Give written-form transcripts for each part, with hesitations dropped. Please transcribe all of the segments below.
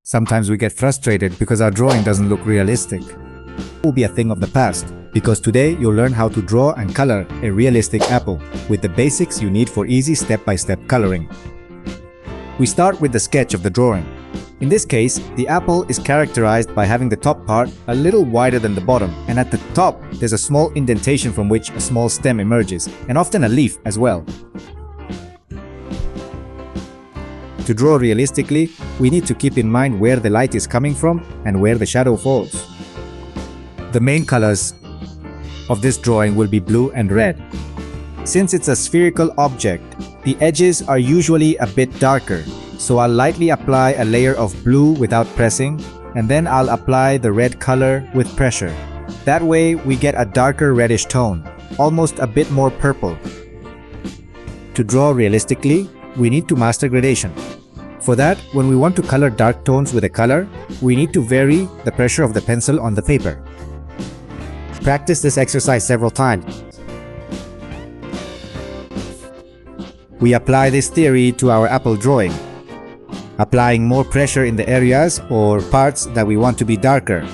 Sometimes we get frustrated because our drawing doesn't look realistic. It will be a thing of the past, because today you'll learn how to draw and color a realistic apple with the basics you need for easy step-by-step coloring. We start with the sketch of the drawing. In this case, the apple is characterized by having the top part a little wider than the bottom, and at the top there's a small indentation from which a small stem emerges, and often a leaf as well. To draw realistically, we need to keep in mind where the light is coming from and where the shadow falls. The main colors of this drawing will be blue and red. Since it's a spherical object, the edges are usually a bit darker, so I'll lightly apply a layer of blue without pressing, and then I'll apply the red color with pressure. That way we get a darker reddish tone, almost a bit more purple. To draw realistically, we need to master gradation. For that, when we want to color dark tones with a color, we need to vary the pressure of the pencil on the paper. Practice this exercise several times. We apply this theory to our apple drawing, applying more pressure in the areas or parts that we want to be darker.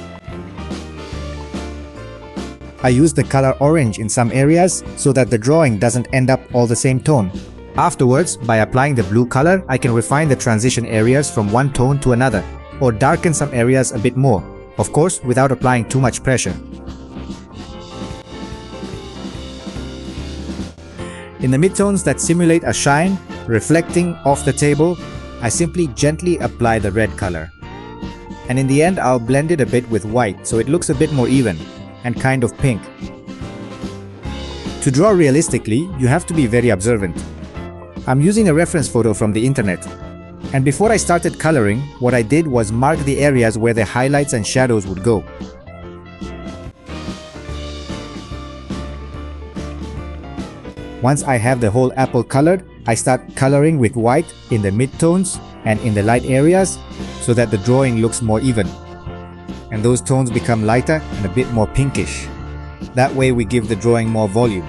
I use the color orange in some areas so that the drawing doesn't end up all the same tone. Afterwards, by applying the blue color, I can refine the transition areas from one tone to another, or darken some areas a bit more, of course without applying too much pressure. In the midtones that simulate a shine reflecting off the table, I simply gently apply the red color. And in the end, I'll blend it a bit with white so it looks a bit more even and kind of pink. To draw realistically, you have to be very observant. I'm using a reference photo from the internet. And before I started coloring, what I did was mark the areas where the highlights and shadows would go. Once I have the whole apple colored, I start coloring with white in the midtones and in the light areas so that the drawing looks more even. And those tones become lighter and a bit more pinkish. That way we give the drawing more volume.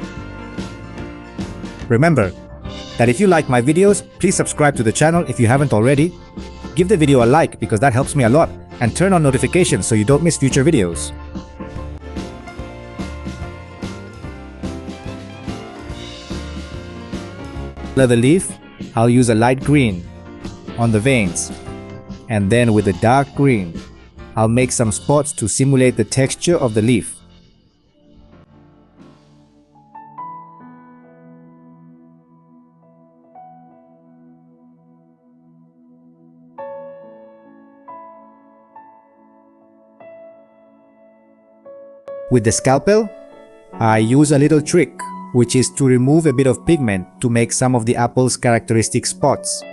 Remember that if you like my videos, please subscribe to the channel if you haven't already. Give the video a like because that helps me a lot, and turn on notifications so you don't miss future videos. For the leaf, I'll use a light green on the veins, and then with a dark green, I'll make some spots to simulate the texture of the leaf. With the scalpel, I use a little trick, which is to remove a bit of pigment to make some of the apple's characteristic spots.